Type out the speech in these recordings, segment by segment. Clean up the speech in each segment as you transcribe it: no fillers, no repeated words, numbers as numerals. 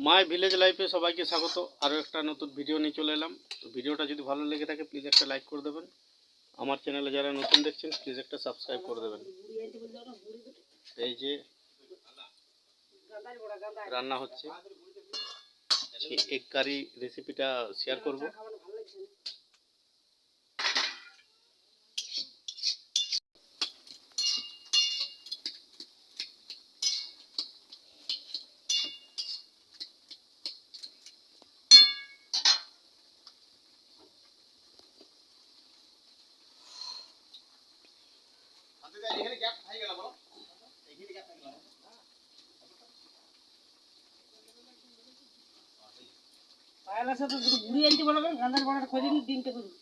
My village লাইফে সবাইকে স্বাগত। আরও একটা নতুন ভিডিও নিয়ে চলে এলাম। তো ভিডিওটা যদি ভালো লেগে থাকে প্লিজ একটা লাইক করে দেবেন। আমার চ্যানেলে যারা নতুন দেখছেন প্লিজ একটা সাবস্ক্রাইব করে দেবেন। এই যে রান্না হচ্ছে, এগ কারি রেসিপিটা শেয়ার করব। পায়লা সাথে ঘুরিয়ে আনতে বলবে, গান্ধার বড়ার খোঁজে নি দিনটা করুন।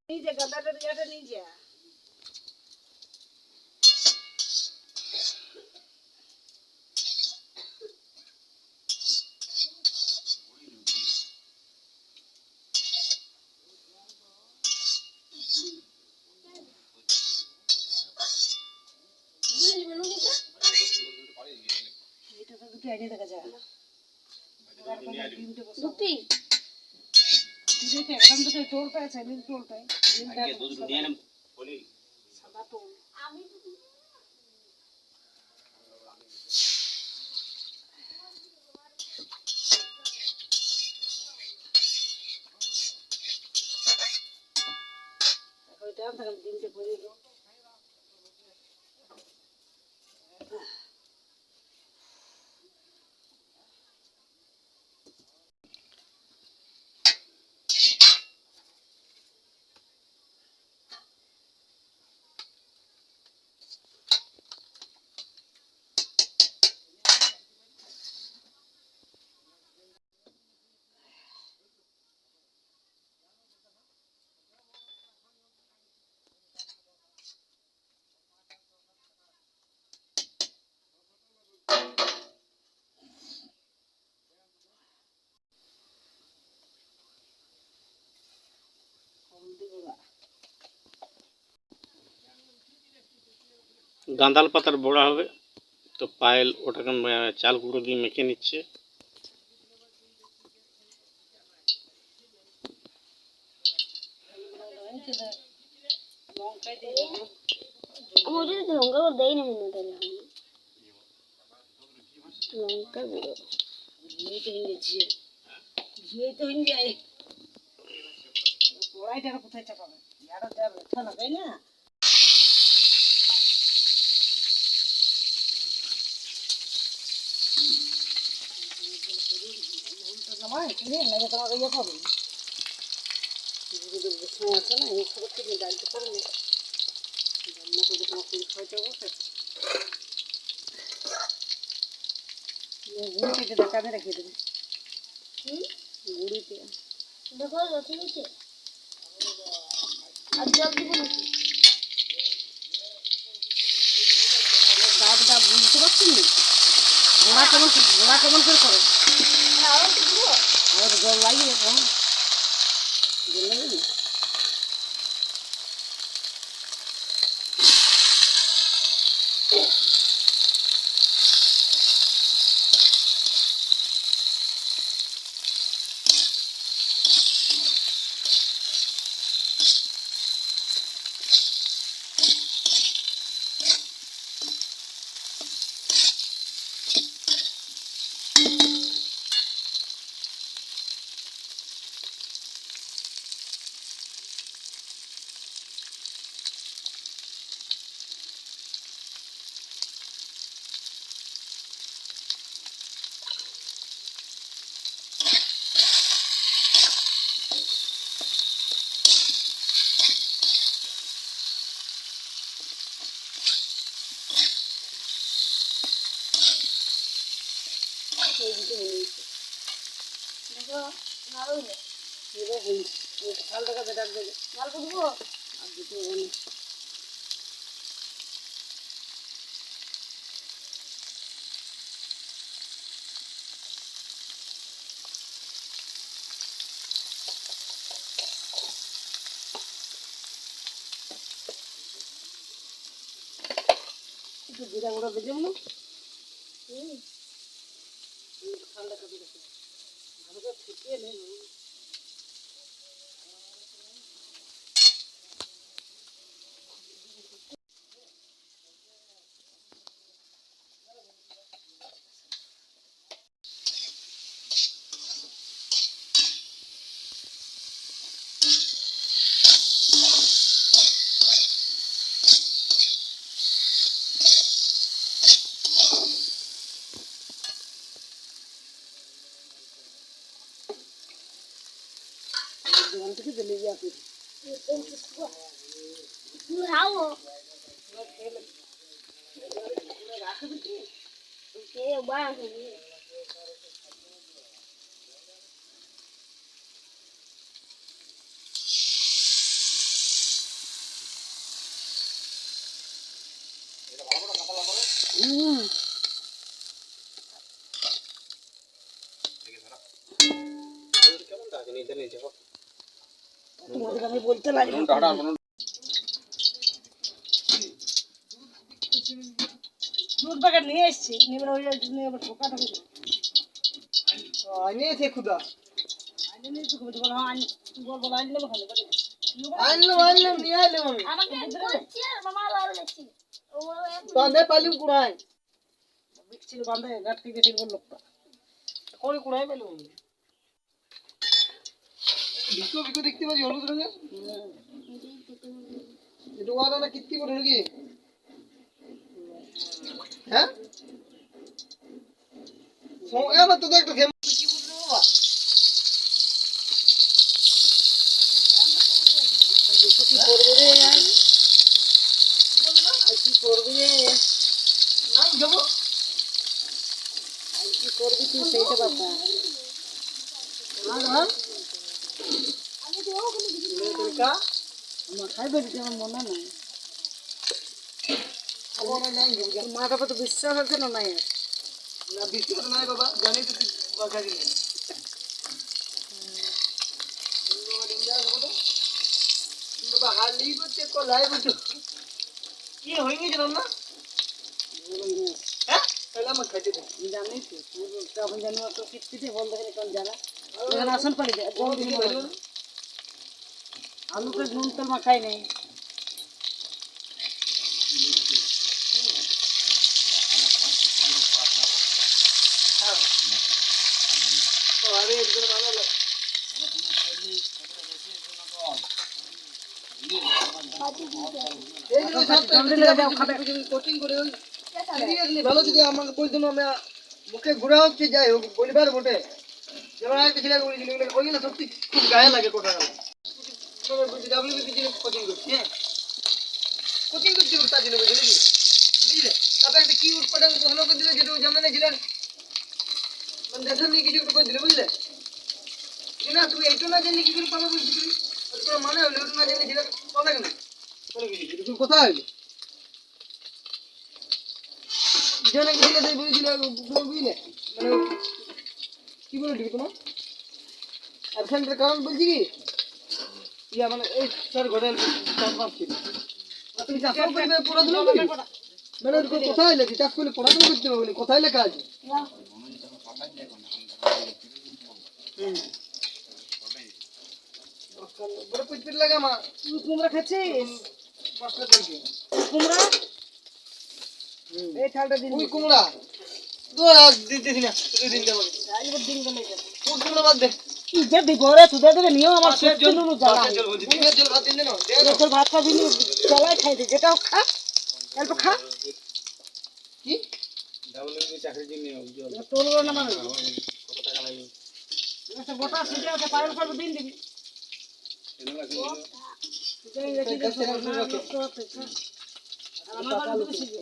নিজে গান্ধাটা দিয়াটা নিজে দেখা যায় না। একদম তো টোলটা আছে, নীল টোলটাই সাদা টোল। ওইটা থাকলে দিনটা করে দিল। গাঁদাল পাতার বড়া হবে। তো পায়েল ওটাকে চাল গুঁড়ো দিয়ে মেখে নিচ্ছে। লঙ্কা দেয় না মনে হয়, লঙ্কা গুঁড়ো কড়াইটা কোথায় চাপাবে? ইয়াটা দেওয়া মিঠা না, তাই না? তোমার ইয়ে পাবে আছে না, এই খবর থেকে ডালতে পারো না, রান্না করে তোমার করে খাইতে বসে গুঁড়ি কেটে ঢাকা দিয়ে রেখে দেবে। গুঁড়িতে দেখো রসুন নিচে আর জল দিব নাকি? ডাব ডাব বুঝতে পারছেন না, গোড়া কেমন করে করে আরো দিব আর জল লাগিয়ে কম জল লাগে না। দেখো নাড়ো না, ভাল টাকা বেটার দেবে গল্প দিব আর দুটো জিরা গুঁড়ো দিয়ে দেবো হুম। ঠান্ডা করে রেখে ভালো করে ফুটিয়ে নেব। দোকান থেকে দিলে যাবে খাবো কে বাস তোমাদের আমি বলতে লাগলাম দুধ প্যাকেট নিয়ে এসছি নিয়ে ওই নিয়ে আবার ঠোকা ঠোকা আনিয়েছে খুদা আইনে নিয়ে তো বলতে বলো আইন বল আইন নেবো খালি আনলাম নিয়ে আইলাম আমি আমাকে বলছি আর মামা আরো দেখছি ও বাঁধে পাইলাম কুড়াই বিচ্ছিল বান্ধে গাটকে গেছিল বল লোকটা করে কুড়াই পাইলাম আমি বিকো বিকো দেখতে পাচ্ছি হলুদ রঙের এটা ওয়াদা না কিত্তি করে নাকি হ্যাঁ আমার তো একটা খেম কি বলছো বাবা দেখো কি করবে রে আর কি করবি রে নাম যাবো আর কি করবি তুই সেইটা বাবা হ্যাঁ কা আমার খাইবে দিতে আমার মনে নাই আবার আমি নাম যাবো তোর মাটা তো বিশ্বাস আছে না নাই না বিস্কুট নাই বাবা জানি তো বাসা গেলে বাবা হালি করছে কলাই বুঝো কি হয়ে গেছে না হ্যাঁ তাহলে আমার খাইতে দে জানি তো তখন জানি তো কিস্তিতে বল দেখে কোন জানা এখানে আসন পারি দে জল দিন আলু করে নুন তেল মাখাই নেই আরে এদিকে ভালো লাগে এই যে সব কোচিং করে ওই সিরিয়াসলি ভালো যদি আমাকে বলতো না আমি মুখে ঘোরা হচ্ছে যাই হোক বলিবার বটে যেমন একটা ছেলে বলেছিল ওই না সত্যি খুব গায়ে লাগে কোটা গেল ডাব্লিউবিসি জিনিস কোচিং করছি হ্যাঁ কোচিং করছি তার জন্য বুঝলি কি বুঝলে তারপরে একটা কি উৎপাদন প্রশ্ন করে দিলে যেটা জানে না ছিলেন মানে দেখা নিয়ে কিছু একটা করে দিলে বুঝলে না তুই এইটা না জানলে কি করে পাবে বলছি তুই তোর মানে হলো ওটা না জানলে ছেলে পাবে কেন তুই কোথায় হইলি জনে গেলে তুই বুঝলি বুঝলে মানে কি বলে দিবি তোমার অ্যাবসেন্টের কারণ বলছি কি ইয়া মানে এই স্যার ঘরে চাষবাস ছিল তুমি চাষও করবে পড়াশোনা করবে মানে ওর কোথায় হইলে চাষ করলে পড়াশোনা করতে হবে বলে কোথায় লেখা আছে বড় পিট লাগা মা তুই কুমড়া খাচ্ছিস মাস্টার দেখি কুমড়া এই থালটা দিন ওই কুমড়া তো আজ দিতেছি না তুই দিন দেবো আজকের দিন গেলে কোন কুমড়া বাদ দে যে দিব রে তুই দেখে নিও আমার পেট জল জ্বালা জল বলছি দিনের জল ভাত দিন দে না দে না তোর ভাত খাবি নি জ্বালাই খাই দে যেটাও খা অল্প খা কি ডাব্লিউবি চাকরির জন্য জল তোর না মানে কত টাকা লাগবে একটা গোটা সিজে আছে পায়ের উপর দিন দিবি তুই রেখে দে আমার বাড়ি দিবি সিজে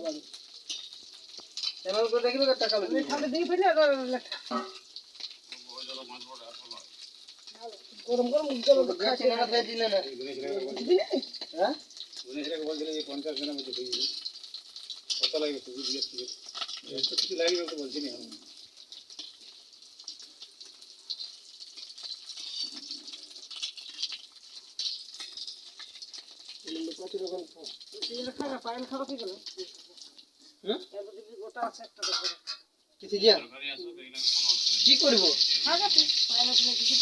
এমন করে দেখিবে টাকা লাগবে এই থালটা দিয়ে ফেলে লেখা গরম গরম জল খাচ্ছি না খাই দিলে না হ্যাঁ উনিশটাকে বলছিল যে 50 জনের মধ্যে হয়ে যাবে কত লাগবে তুই জিজ্ঞেস করবি এত কিছু লাগবে তো বলছি না খা পায়েল খাওয়া কি গেল হুম? এত দিবি গোটা আছে একটা দেখো। কিছু দিয়া কি করব থাক আছে, পায়রা তুলে দিবি।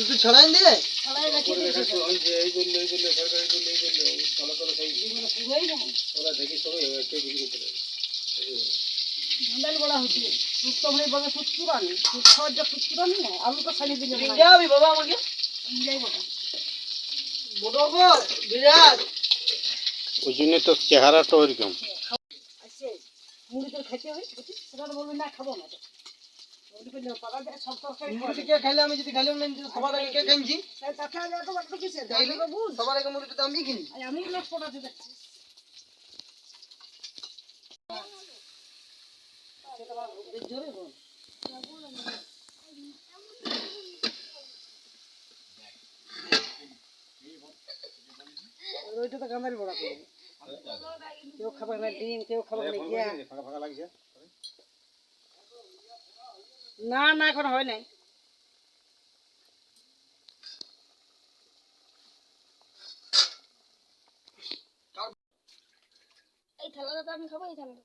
তুই ছড়াই দিয়ে ছড়াই রাখি দিবি সেটা। এই করলে সরকারি করলে এই করলে ভালো করে সেই এগুলো পুরোই না। ওরা দেখি সবাই একটু বিক্রি করে দেবে। ঝান্ডাল বড়া হচ্ছে। দুধ তো আমরা বলে দুধ পুরানি। দুধ খাওয়ার যা দুধ পুরানি না, আলু তো ছাড়িয়ে দিলে তুই না। যাবি বাবা আমাকে যাই বলো। বড় গো বিরাট ওই জন্য তো চেহারাটা ওইরকম। আসছে, মুড়ি তো খেতে হয়, বুঝছিস? সেটা তো বলবি না, খাবো না তো। মুড়ি করলে পাড়া যায়, সব তরকারি খাওয়া মুড়ি যায়। কে খাইলে আমি যদি খাইলাম না সবার আগে কে খাইছি তাই তাতে আগে এত বাড়তো কিসের? তাইলে তাহলে তো বুঝ। সবার আগে মুড়িটা তো আমি কিনি আর আমি লোক পড়াতে যাচ্ছি। সেটা আমার বুদ্ধির জোরে বল। ওইটা তো গাঁদারি বড়া করবে। কেউ খাবে না ডিম, কেউ খাবে না গিয়া। ফাঁকা ফাঁকা লাগছে। না না, এখন হয় নাই। এই থালাটা তো আমি খাবো, এই থালাটা।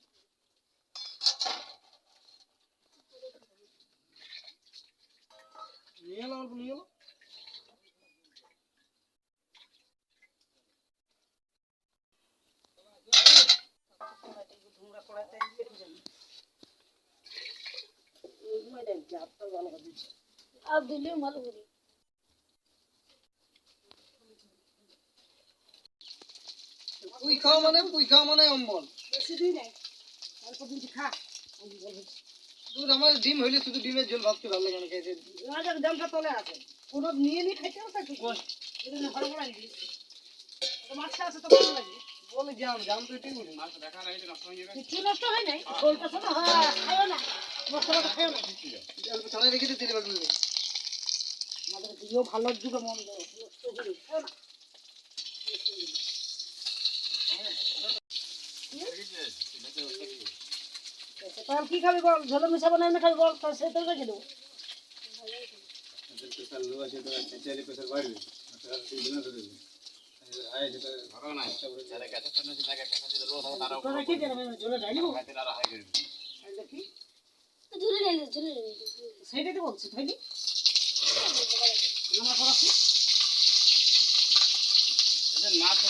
নিয়ে এলো অল্প নিয়ে এলো তোমরা কড়াইতে দিয়ে দিবেন। ওইগুলো দেখ, জাতটা ভালো করে দিচ্ছে। আর দিলেও ভালো করি। পুই খাও মানে অম্বল বেশি দিই নাই, অল্প দিনটি খা। দুধ আমার ডিম হইলে শুধু ডিমের ঝোল ভাবতে ভালো লাগে না খেতে রাজার দামটা তলে আছে, কোনো নিয়ে নিয়ে খাইতে হবে কি যদি না ভালো করে দিই মাছটা আছে তো ভালো লাগে। বলে জাম তো এটাই বলি কিছু নষ্ট হয় নাই, ওইটা তো হ্যাঁ খাইও না, নষ্ট করে খাইও না। অল্প ছড়াই রেখে দিয়ে তেলে বাটু আমাদের দিয়েও ভালো যুগে মন দেয়, নষ্ট করি খাইও না। তাহলে কি খাবি বল? ঝোলে মিশাবো না এমনি খাবি বল? তাহলে সে তো রেখে দেবো। তো রেখে দে, আমি ঝোলে ঢালি দেবো। খাইলে কি? ঝুলে নিলে, ঝুলে নিলে। সেইটাই তো বলছি, খাইলি আমার করা কি? মাছ